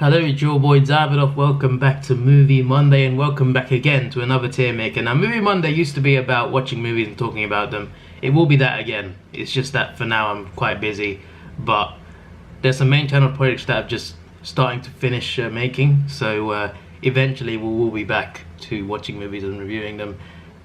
Hello, it's your boy Davidoff. Welcome back to Movie Monday, and welcome back again to another Tiermaker. Now, Movie Monday used to be about watching movies and talking about them. It will be that again. It's just that for now I'm quite busy, but there's some main channel projects that I'm just starting to finish making, so eventually we will be back to watching movies and reviewing them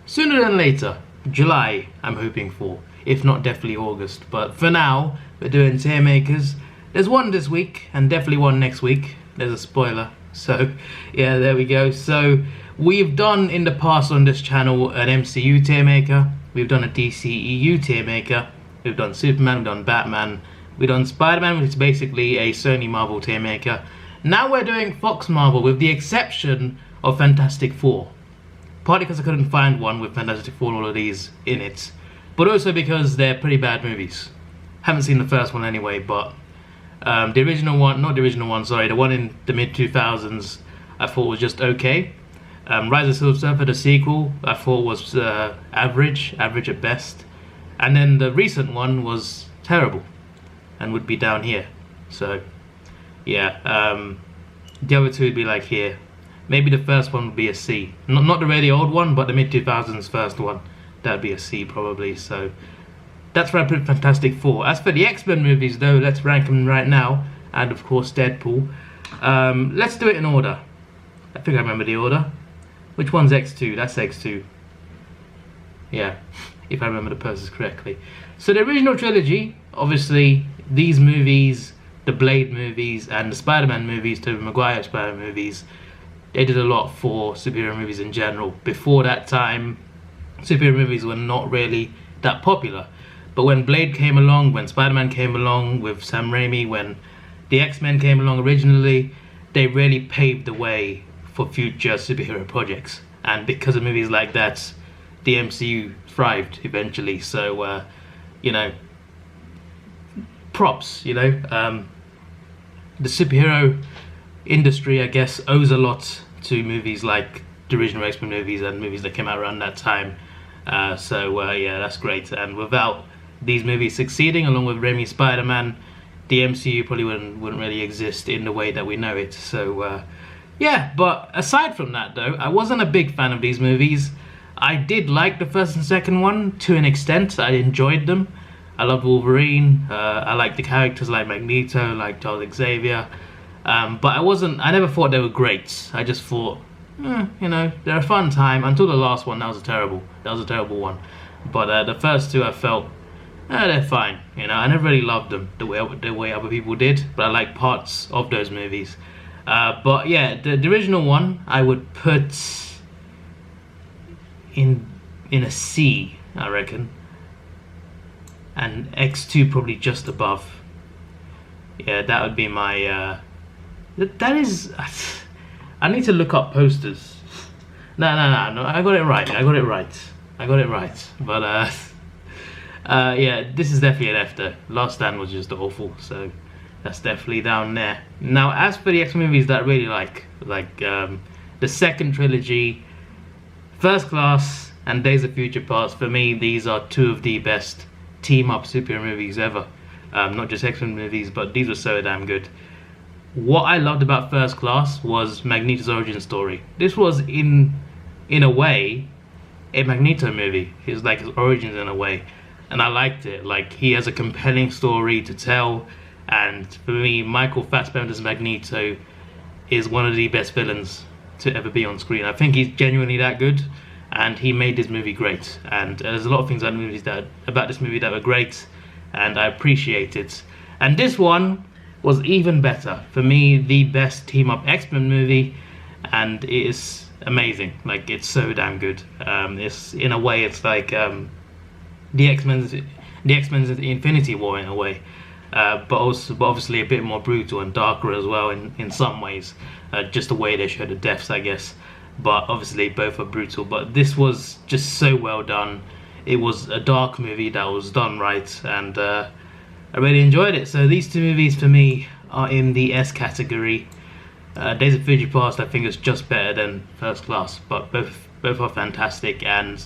sooner than later. July, I'm hoping for, if not definitely August. But for now, we're doing Tiermakers. There's one this week and definitely one next week. There's a spoiler, so yeah, there we go. So we've done in the past on this channel an MCU Tiermaker, we've done a DCEU Tiermaker, we've done Superman, we've done Batman, we've done Spider-Man, which is basically a Sony Marvel Tiermaker. Now we're doing Fox Marvel, with the exception of Fantastic Four. Partly because I couldn't find one with Fantastic Four and all of these in it, but also because they're pretty bad movies. Haven't seen the first one anyway, but the original one, not the original one, sorry, the one in the mid-2000s, I thought was just okay. Rise of Silver Surfer, the sequel, I thought was average at best. And then the recent one was terrible, and would be down here. So, yeah, the other two would be like here. Maybe the first one would be a C. Not the really old one, but the mid-2000s first one. That would be a C probably, so that's where I put Fantastic Four. As for the X-Men movies though, let's rank them right now. And of course Deadpool. Let's do it in order. I think I remember the order. Which one's X2? That's X2. Yeah, if I remember the process correctly. So the original trilogy, obviously these movies, the Blade movies and the Spider-Man movies, Tobey Maguire Spider-Man movies, they did a lot for superhero movies in general. Before that time, superhero movies were not really that popular. But when Blade came along, when Spider-Man came along with Sam Raimi, when the X-Men came along originally, they really paved the way for future superhero projects. And because of movies like that, the MCU thrived eventually. So, you know, props, you know. The superhero industry, I guess, owes a lot to movies like the original X-Men movies and movies that came out around that time. Yeah, that's great. And without these movies succeeding, along with Raimi's Spider-Man, the MCU probably wouldn't really exist in the way that we know it. So yeah, but aside from that though, I wasn't a big fan of these movies. I did like the first and second one to an extent. I enjoyed them. I loved Wolverine. I liked the characters like Magneto, like Charles Xavier. But I never thought they were great. I just thought, you know, they're a fun time, until the last one. That was a terrible one. But the first two I felt, they're fine. You know, I never really loved them the way other people did, but I like parts of those movies. But yeah, the original one I would put in a C, I reckon, and X2 probably just above. Yeah, that would be my. That is. I need to look up posters. No, I got it right. But yeah, this is definitely an F though. Last Stand was just awful, so that's definitely down there. Now, as for the X-Men movies that I really like the second trilogy, First Class and Days of Future Past, for me, these are two of the best team-up superhero movies ever. Not just X-Men movies, but these were so damn good. What I loved about First Class was Magneto's origin story. This was, in a way, a Magneto movie. It was like his origins in a way. And I liked it. Like, he has a compelling story to tell. And for me, Michael Fassbender's Magneto is one of the best villains to ever be on screen. I think he's genuinely that good. And he made this movie great. And there's a lot of things about this movie that were great. And I appreciate it. And this one was even better. For me, the best team-up X-Men movie, and it is amazing. Like, it's so damn good. It's, in a way, it's like the X-Men's Infinity War in a way, but obviously a bit more brutal and darker as well in some ways. Just the way they show the deaths, I guess. But obviously both are brutal. But this was just so well done. It was a dark movie that was done right, and I really enjoyed it. So these two movies for me are in the S category. Days of Future Past I think is just better than First Class, but both are fantastic, and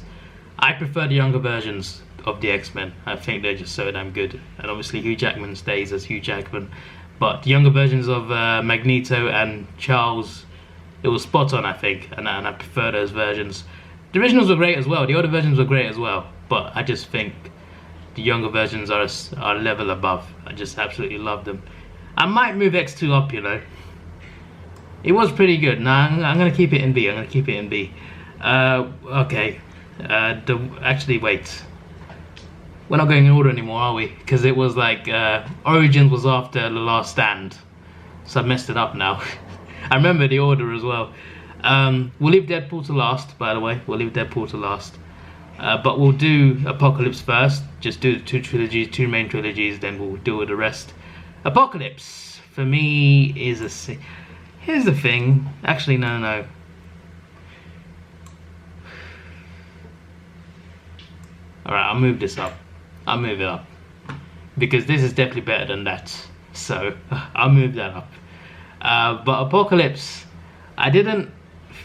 I prefer the younger versions of the X-Men. I think they're just so damn good, and obviously Hugh Jackman stays as Hugh Jackman. But the younger versions of Magneto and Charles, it was spot on, I think, and I prefer those versions. The originals were great as well. The older versions were great as well, but I just think the younger versions are a level above. I just absolutely love them. I might move X2 up, you know. It was pretty good. Nah, I'm gonna keep it in B. I'm gonna keep it in B. Okay. Actually, wait. We're not going in order anymore, are we? Because it was like Origins was after The Last Stand, so I messed it up now. I remember the order as well. We'll leave Deadpool to last, by the way. We'll leave Deadpool to last. But we'll do Apocalypse first. Just do the two main trilogies, then we'll deal with the rest. Apocalypse, for me, is a C. Here's the thing. Actually, no. Alright, I'll move this up. I'll move it up. Because this is definitely better than that. So, I'll move that up. But Apocalypse, I didn't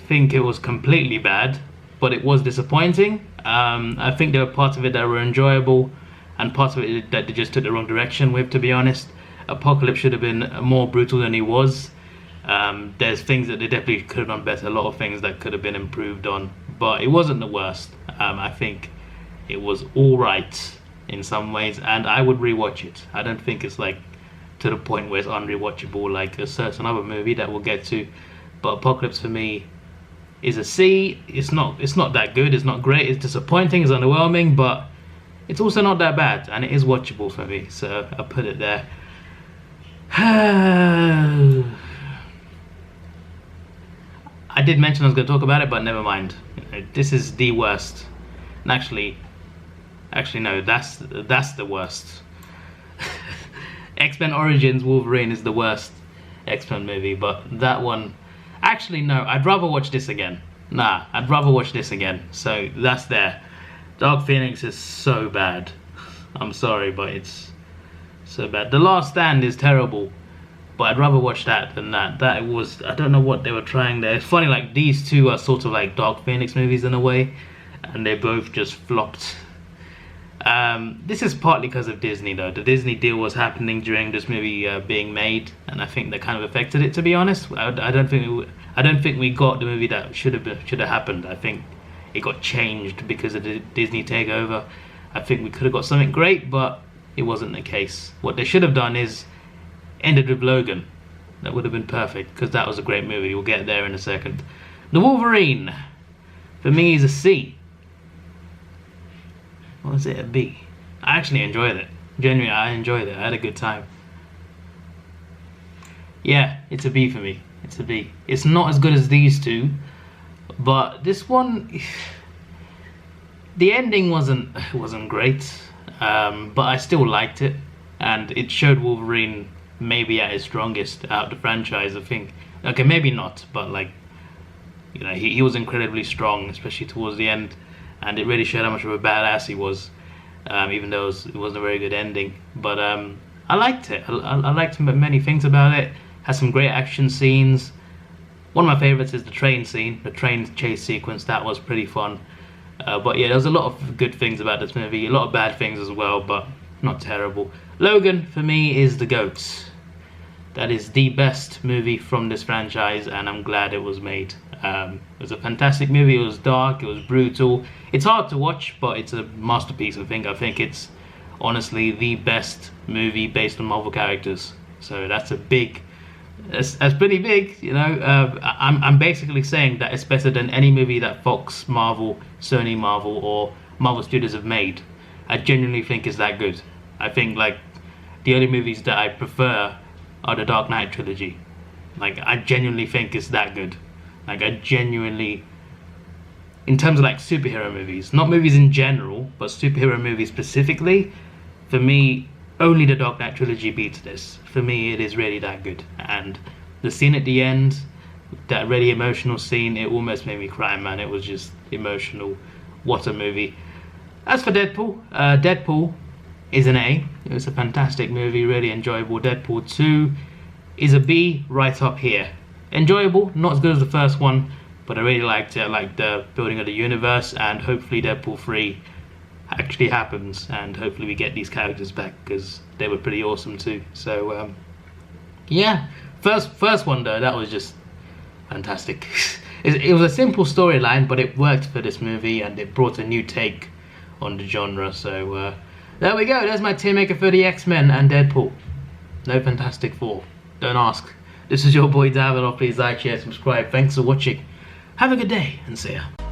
think it was completely bad, but it was disappointing. I think there were parts of it that were enjoyable, and parts of it that they just took the wrong direction with, to be honest. Apocalypse should have been more brutal than he was. There's things that they definitely could have done better, a lot of things that could have been improved on, but it wasn't the worst. I think it was alright in some ways, and I would rewatch it. I don't think it's like to the point where it's unrewatchable like a certain other movie that we'll get to, but Apocalypse for me is a C. It's not that good, it's not great, it's disappointing, it's underwhelming, but it's also not that bad, and it is watchable for me, so I'll put it there. I did mention I was going to talk about it, but never mind. This is the worst. And actually no, that's the worst. X-Men Origins Wolverine is the worst X-Men movie, but that one, actually no, I'd rather watch this again. Nah, I'd rather watch this again. So that's there. Dark Phoenix is so bad. I'm sorry, but it's so bad. The Last Stand is terrible, but I'd rather watch that than that. That was, I don't know what they were trying there. It's funny, like these two are sort of like Dark Phoenix movies in a way, and they both just flopped. This is partly because of Disney though. The Disney deal was happening during this movie being made, and I think that kind of affected it, to be honest. I don't think we got the movie that should have happened. I think it got changed because of the Disney takeover. I think we could have got something great, but it wasn't the case. What they should have done is ended with Logan. That would have been perfect, because that was a great movie. We'll get there in a second. The Wolverine, for me, is a C. Or is it a B? I actually enjoyed it. Genuinely, I enjoyed it. I had a good time. Yeah, it's a B for me. It's a B. It's not as good as these two, but this one, the ending wasn't great, but I still liked it, and it showed Wolverine maybe at his strongest out of the franchise, I think. Okay, maybe not, but like, you know, he was incredibly strong, especially towards the end, and it really showed how much of a badass he was, even though it wasn't a very good ending. But I liked it. I liked many things about it. Has some great action scenes. One of my favorites is the train scene, the train chase sequence. That was pretty fun. But yeah, there was a lot of good things about this movie, a lot of bad things as well, but not terrible. Logan, for me, is the GOAT. That is the best movie from this franchise, and I'm glad it was made. It was a fantastic movie. It was dark, it was brutal. It's hard to watch, but it's a masterpiece, I think. I think it's honestly the best movie based on Marvel characters. So that's a big... That's pretty big, you know. I'm basically saying that it's better than any movie that Fox, Marvel, Sony, Marvel, or Marvel Studios have made. I genuinely think it's that good. I think like the only movies that I prefer are the Dark Knight trilogy. Like, I genuinely think it's that good. Like, I genuinely, in terms of like superhero movies, not movies in general, but superhero movies specifically, for me, only the Dark Knight trilogy beats this. For me, it is really that good. And the scene at the end, that really emotional scene, it almost made me cry, man. It was just emotional. What a movie. As for Deadpool, Deadpool is an A. It was a fantastic movie, really enjoyable. Deadpool 2 is a B, right up here. Enjoyable, not as good as the first one, but I really liked it. I liked the building of the universe, and hopefully Deadpool 3 actually happens, and hopefully we get these characters back, because they were pretty awesome too. So Yeah, first one though, that was just fantastic. It was a simple storyline, but it worked for this movie, and it brought a new take on the genre. So there we go. There's my Tiermaker for the X-Men and Deadpool. No Fantastic Four. Don't ask. This is your boy Davidoff. Please like, share, subscribe. Thanks for watching. Have a good day, and see ya.